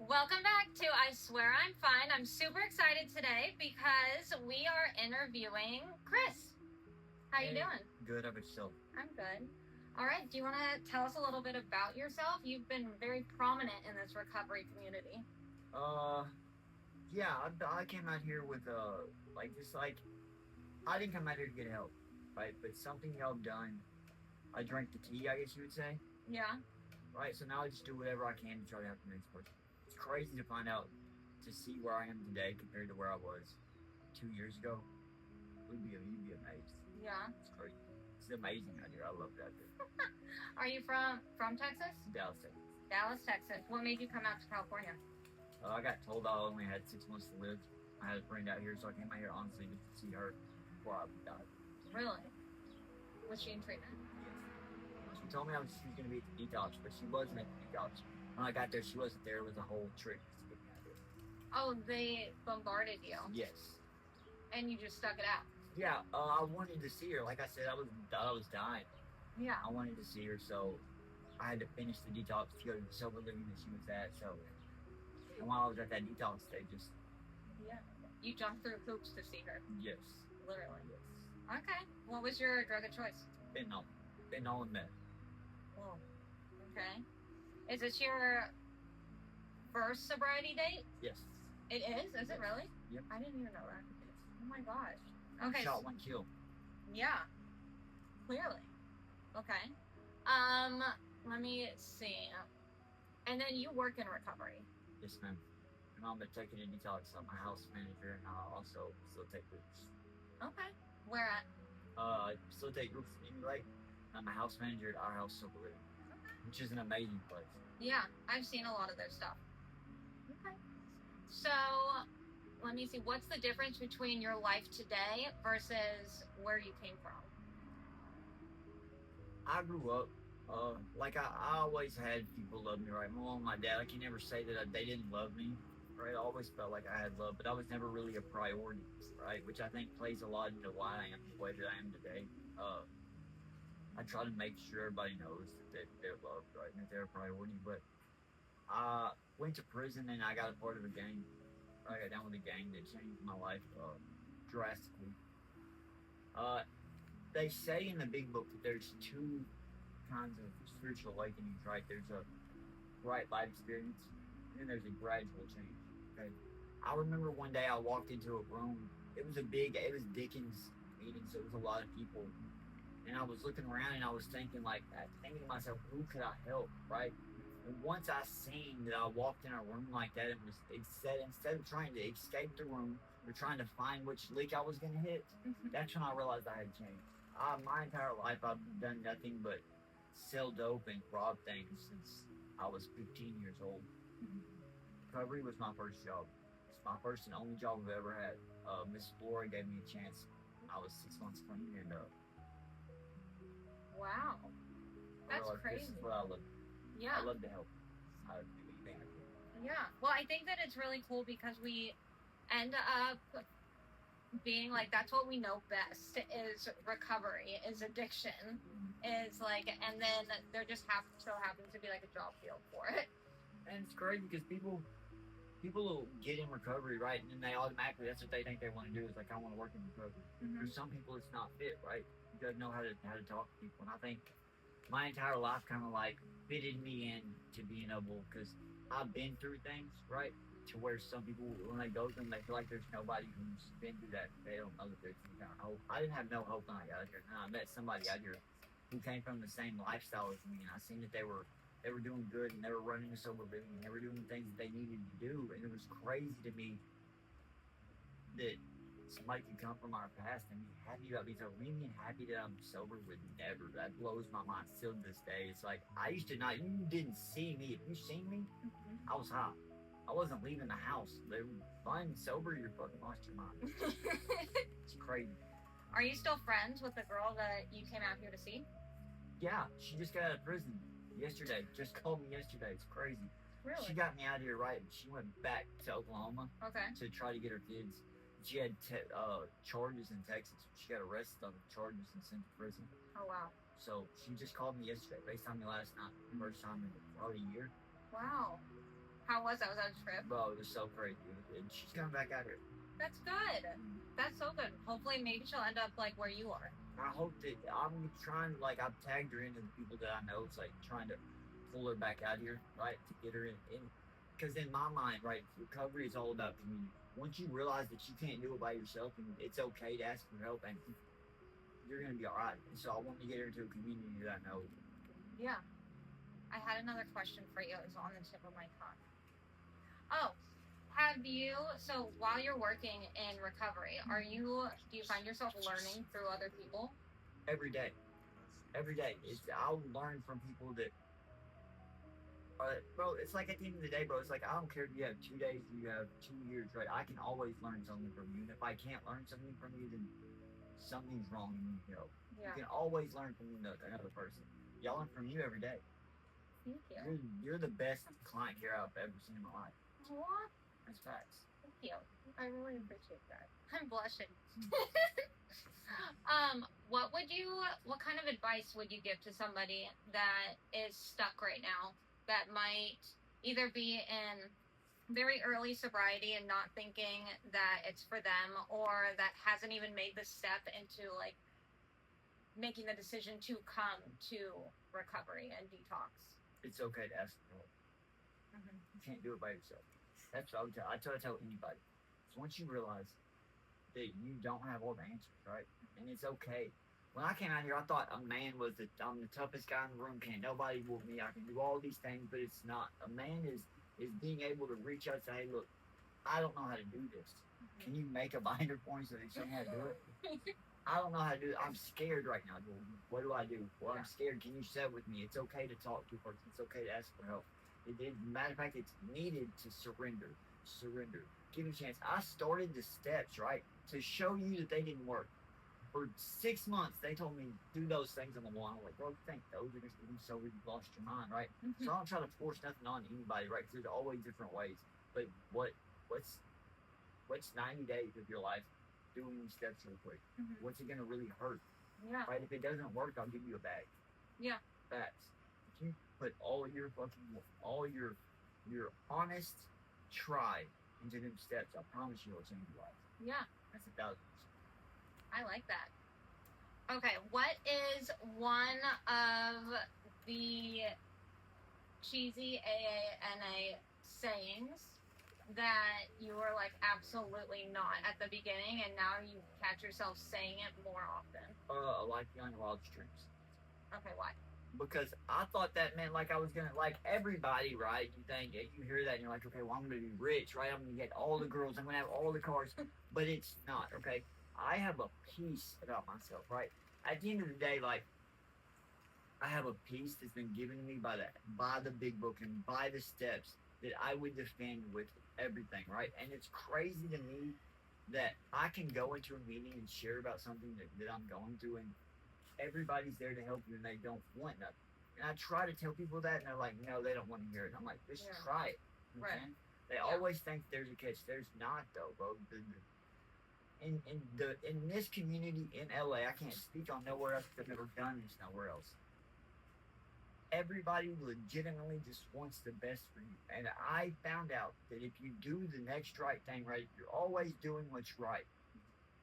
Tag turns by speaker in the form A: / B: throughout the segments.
A: Welcome back to I Swear I'm Fine. I'm super excited today because we are interviewing Chris. How you doing?
B: Good. How about yourself?
A: I'm good. All right. Do you want to tell us a little bit about yourself? You've been very prominent in this recovery community.
B: Yeah. I came out here with I didn't come out here to get help, right? But something y'all done. I drank the tea, I guess you would say.
A: Yeah.
B: Right. So now I just do whatever I can to try to help the next person. It's crazy to find out, to see where I am today compared to where I was 2 years ago. You'd be amazed.
A: Yeah.
B: It's crazy. It's amazing out here. I love it out here.
A: Are you from Texas?
B: Dallas, Texas.
A: Dallas, Texas. What made you come out to California?
B: I got told I only had 6 months to live. I had a friend out here, so I came out here honestly to see her before I died.
A: Really? Was she in treatment?
B: Yes. She told me she was going to be at the detox, but she wasn't at the detox. When I got there, she wasn't there. It was a whole trick to get me out here.
A: Oh, they bombarded you?
B: Yes.
A: And you just stuck it out?
B: Yeah, I wanted to see her. Like I said, I was dying.
A: Yeah.
B: I wanted to see her, so I had to finish the detox to go to the sober living that she was at. So, and while I was at that detox, they just...
A: Yeah. You jumped through hoops to see her?
B: Yes.
A: Literally?
B: Yes.
A: Okay. What was your drug of choice?
B: Fentanyl and meth.
A: Oh. Okay. Is this your first sobriety date?
B: Yes.
A: It is? Is it really?
B: Yep.
A: I didn't even know that. Oh my gosh. Okay.
B: Shot, one kill.
A: Yeah. Clearly. Okay. Let me see. And then you work in recovery.
B: Yes, ma'am. And I'm taking a detox. I'm a house manager, and I also facilitate groups.
A: Okay. Where at?
B: I facilitate groups anyway. I'm a house manager at Our House Sober Living, which is an amazing place.
A: Yeah, I've seen a lot of their stuff. Okay. So, let me see. What's the difference between your life today versus where you came from?
B: I grew up, I always had people love me, right? My mom and my dad, I can never say that they didn't love me, right? I always felt like I had love, but I was never really a priority, right? Which I think plays a lot into why I am the way that I am today. I try to make sure everybody knows that they're loved, right? And that they're a priority, but I went to prison and I got a part of a gang. I got down with a gang that changed my life drastically. They say in the big book that there's two kinds of spiritual awakenings, right? There's a bright light experience, and then there's a gradual change. Okay. I remember one day I walked into a room. It was Dickens meeting, so it was a lot of people. And I was looking around and I was thinking to myself, who could I help, right? And once I seen that I walked in a room like that, instead of trying to escape the room or trying to find which leak I was going to hit, that's when I realized I had changed. My entire life, I've done nothing but sell dope and rob things since I was 15 years old. Recovery was my first job. It's my first and only job I've ever had. Miss Flora gave me a chance when I was 6 months clean, and
A: wow, that's crazy.
B: This is what I love.
A: Yeah,
B: I love to help. I would do anything.
A: Yeah, well, I think that it's really cool because we end up being like, that's what we know best is recovery, is addiction, is like, and then there just so happens to be like a job field for it.
B: And it's crazy because people will get in recovery, right? And then they automatically, that's what they think they want to do, is like, I want to work in recovery. For some people, it's not fit, right? You gotta know how to talk to people. And I think my entire life kind of like fitted me in to being able, because I've been through things, right? To where some people, when they go through them, they feel like there's nobody who's been through that. They don't know that there's any kind of hope. I didn't have no hope when I got out here. And I met somebody out here who came from the same lifestyle as me, and I seen that they were doing good, and they were running a sober living, and they were doing the things that they needed to do. And it was crazy to me that somebody could come from our past and be happy about me. So me being happy that I'm sober would never. That blows my mind still to this day. It's like, I used to not, you didn't see me. If you seen me, I was high. I wasn't leaving the house. They were fine, sober, you're fucking lost your mind. It's crazy.
A: Are you still friends with the girl that you came out here to see?
B: Yeah, she just got out of prison yesterday. Just called me yesterday. It's crazy.
A: Really?
B: She got me out of here, right? She went back to Oklahoma to try to get her kids. She had charges in Texas. She got arrested on the charges and sent to prison.
A: Oh, wow.
B: So she just called me yesterday. FaceTimed me last night. First time in probably a year.
A: Wow. How was? That was our trip.
B: Bro, it was so crazy. And she's coming back out here.
A: That's good. That's so good. Hopefully, maybe she'll end up like where you are.
B: I hope that I'm trying, like, I've tagged her into the people that I know. It's like trying to pull her back out here, right? To get her in. Because in my mind, right, recovery is all about community. Once you realize that you can't do it by yourself and it's okay to ask for help, and you're going to be all right. And so I want to get her into a community that I know.
A: Yeah. I had another question for you. It was on the tip of my tongue. Oh, so while you're working in recovery, do you find yourself learning through other people?
B: Every day. I'll learn from people that, bro, it's like at the end of the day, bro, it's like I don't care if you have 2 days, you have 2 years, right? I can always learn something from you. And if I can't learn something from you, then something's wrong and you need help.
A: Yeah.
B: You can always learn from another person. Y'all learn from you every day.
A: Thank you.
B: You're the best client care I've ever seen in my life.
A: What?
B: That's facts.
A: Thank you. I really appreciate that. I'm blushing. What kind of advice would you give to somebody that is stuck right now, that might either be in very early sobriety and not thinking that it's for them, or that hasn't even made the step into like making the decision to come to recovery and detox?
B: It's okay to ask for help.
A: Mm-hmm.
B: You can't do it by yourself. That's what I try to tell anybody. So once you realize that you don't have all the answers, right? And it's okay. When I came out here, I thought a man was I'm the toughest guy in the room. Can't nobody whoop me. I can do all these things, but it's not. A man is being able to reach out and say, hey, look, I don't know how to do this. Can you make a binder for me so they show me how to do it? I don't know how to do it. I'm scared right now, dude. What do I do? Well, I'm scared. Can you sit with me? It's okay to talk to a person. It's okay to ask for help. Matter of fact, it's needed to surrender. Give it a chance. I started the steps, right, to show you that they didn't work. For 6 months, they told me, do those things on the wall. I'm like, bro, you think those are going to be so you've lost your mind, right? So I don't try to force nothing on anybody, right? Because there's always different ways. But what's 90 days of your life doing these steps real quick? What's it going to really hurt?
A: Yeah.
B: Right? If it doesn't work, I'll give you a bag.
A: Yeah.
B: Facts. If you put all your honest try into them steps, I promise you it'll change your life.
A: Yeah.
B: That's 1,000%.
A: I like that. Okay, what is one of the cheesy AANA sayings that you were like absolutely not at the beginning, and now you catch yourself saying it more often?
B: A life beyond wildest dreams.
A: Okay, why?
B: Because I thought that meant like I was gonna, like everybody, right? You think, you hear that and you're like, okay, well I'm gonna be rich, right? I'm gonna get all the girls, I'm gonna have all the cars, but it's not, okay? I have a peace about myself, right? At the end of the day, like, I have a peace that's been given to me by the big book and by the steps that I would defend with everything, right? And it's crazy to me that I can go into a meeting and share about something that I'm going through, and everybody's there to help you and they don't want nothing. And I try to tell people that, and they're like, no, they don't want to hear it. I'm like, just try it. Okay?
A: Right.
B: They always think there's a catch. There's not, though, bro. In this community in LA, I can't speak on nowhere else because I've never done this nowhere else. Everybody legitimately just wants the best for you. And I found out that if you do the next right thing, right, if you're always doing what's right,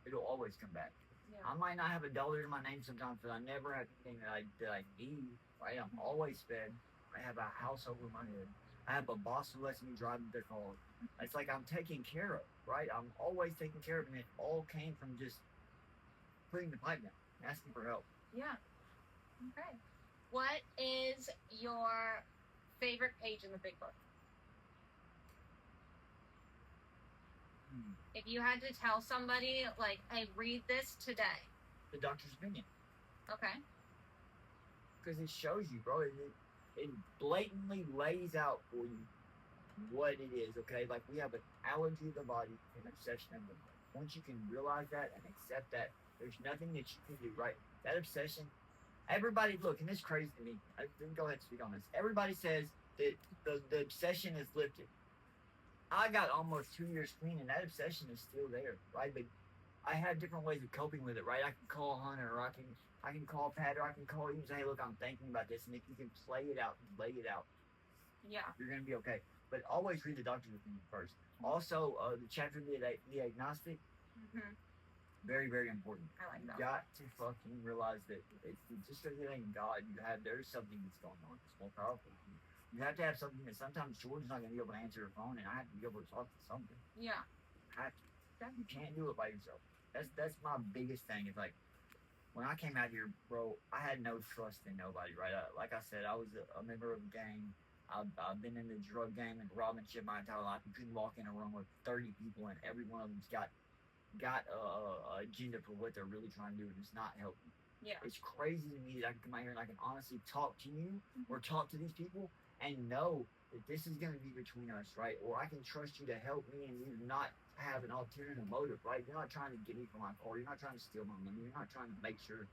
B: it'll always come back.
A: Yeah.
B: I might not have $1 in my name sometimes, but I never have anything that I need, right? I'm always fed. I have a house over my head. I have a boss who lets me drive their car. It's like I'm taken care of, right? I'm always taken care of, and it all came from just putting the pipe down, asking for help.
A: Yeah. Okay. What is your favorite page in the big book? If you had to tell somebody, like, hey, read this today.
B: The doctor's opinion.
A: Okay.
B: Because it shows you, bro. It blatantly lays out for you what it is, okay? Like, we have an allergy of the body and obsession of the mind. Once you can realize that and accept that, there's nothing that you can do, right? That obsession, everybody, look, and it's crazy to me. Go ahead and speak on this. Everybody says that the obsession is lifted. I got almost 2 years clean, and that obsession is still there, right? But I have different ways of coping with it, right? I can call Hunter, or I can call Pat, or I can call you and say, hey, look, I'm thinking about this, and if you can play it out and lay it out,
A: yeah,
B: you're gonna be okay. But always read the doctor's opinion first. Also, the chapter the agnostic, very, very important.
A: I like
B: You
A: that.
B: got to fucking realize that it's just because it ain't God, there's something that's going on. It's more powerful. You have to have something that sometimes Jordan's not gonna be able to answer her phone, and I have to be able to talk to something.
A: Yeah.
B: You can't do it by yourself. That's my biggest thing. Is like when I came out here, bro, I had no trust in nobody. Right? Like I said, I was a member of a gang. I've been in the drug game and robbing shit my entire life. You couldn't walk in a room with 30 people, and every one of them's got a agenda for what they're really trying to do, and it's not helping.
A: Yeah.
B: It's crazy to me that I can come out here and I can honestly talk to you or talk to these people and know that this is going to be between us, right? Or I can trust you to help me and you not have an alternative motive, right? You're not trying to get me from my car. You're not trying to steal my money. You're not trying to make sure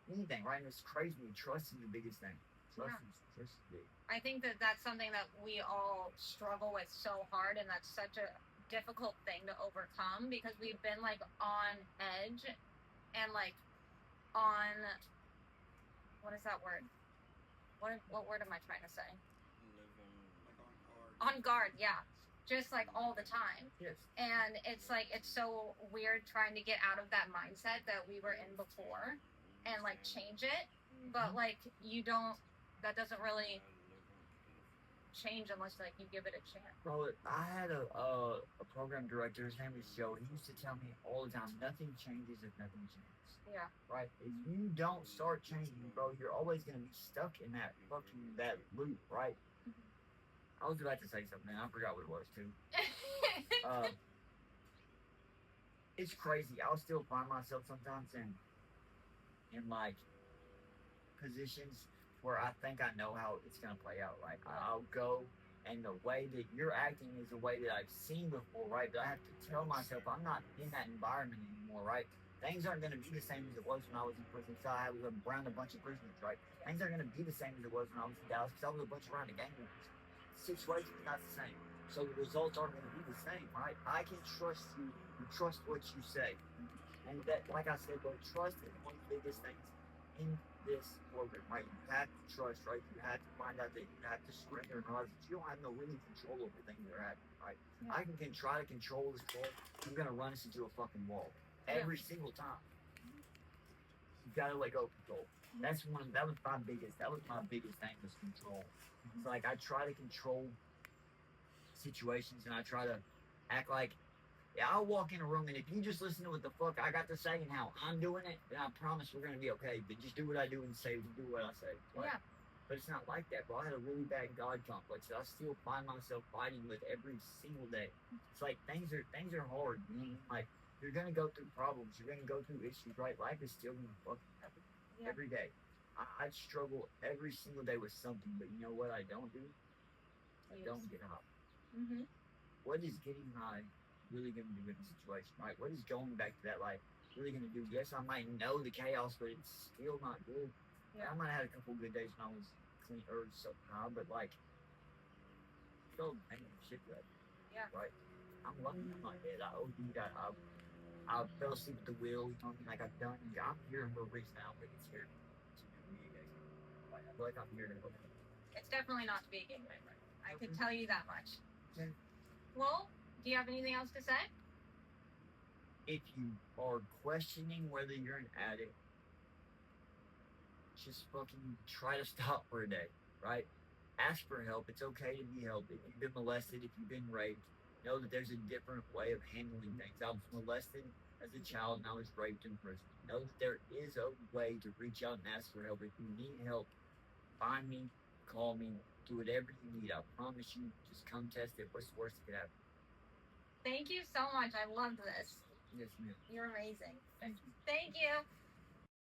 B: anything, right? And it's crazy. Trust is the biggest thing. Trust is big.
A: I think that that's something that we all struggle with so hard, and that's such a difficult thing to overcome because we've been like on edge and like on what is that word? What word am I trying to say? On guard, yeah. Just like all the time.
B: Yes.
A: And it's like it's so weird trying to get out of that mindset that we were in before and like change it. But like that doesn't really change unless like you give it a chance.
B: Bro, I had a program director. His name was Joe. He used to tell me all the time, nothing changes if nothing changes.
A: Yeah.
B: Right. If you don't start changing, bro, you're always gonna be stuck in that loop. Right. I was about to say something. I forgot what it was too. It's crazy. I'll still find myself sometimes in like positions where I think I know how it's gonna play out, right? I'll go, and the way that you're acting is the way that I've seen before, right? But I have to tell myself I'm not in that environment anymore, right? Things aren't gonna be the same as it was when I was in prison. So I was around a bunch of prisoners, right? Things aren't gonna be the same as it was when I was in Dallas because I was a bunch around the gang members. The situation is not the same, so the results aren't gonna be the same, right? I can trust you and trust what you say, and that, like I said, bro, trust is one of the biggest things in this program, right? You have to trust, right? You have to find out that you have to surrender and realize that you don't have no really control over things that are happening, right? I can try to control this ball. I'm gonna run us into a fucking wall every single time. You gotta let go of control. That was my biggest thing was control. It's like I try to control situations and I try to act like I'll walk in a room and if you just listen to what the fuck I got to say and how I'm doing it, then I promise we're gonna be okay. But just do what I do and do what I say. Right? Yeah. But it's not like that, bro. I had a really bad God complex that I still find myself fighting with every single day. It's like things are hard, man. Like you're gonna go through problems, you're gonna go through issues, right? Life is still gonna fucking happen every day. I struggle every single day with something, but you know what I don't do? I don't get high. What is getting high really going to do in a situation, right? What is going back to that life really going to do? Yes, I might know the chaos, but it's still not good. Yeah. I might have had a couple good days when I was clean or so high, but like, still hanging shit right.
A: Yeah.
B: Right? I'm lucky I'm not dead. I OD'd. I fell asleep at the wheel, you know what I mean? Like I'm here for a reason. I don't think it's here. I feel like I'm here to help.
A: It's definitely not to be a gang member. I can tell you that much. Okay. Well, do you have anything else to say?
B: If you are questioning whether you're an addict, just fucking try to stop for a day, right? Ask for help. It's okay to be helped. If you've been molested, if you've been raped, know that there's a different way of handling things. I was molested as a child and I was raped in prison. Know that there is a way to reach out and ask for help. If you need help, find me, call me, do whatever you need. I promise you, just come test it. What's the worst that could happen?
A: Thank you so much. I loved this.
B: Yes, ma'am.
A: You're amazing.
B: Thank you.
A: Thank you.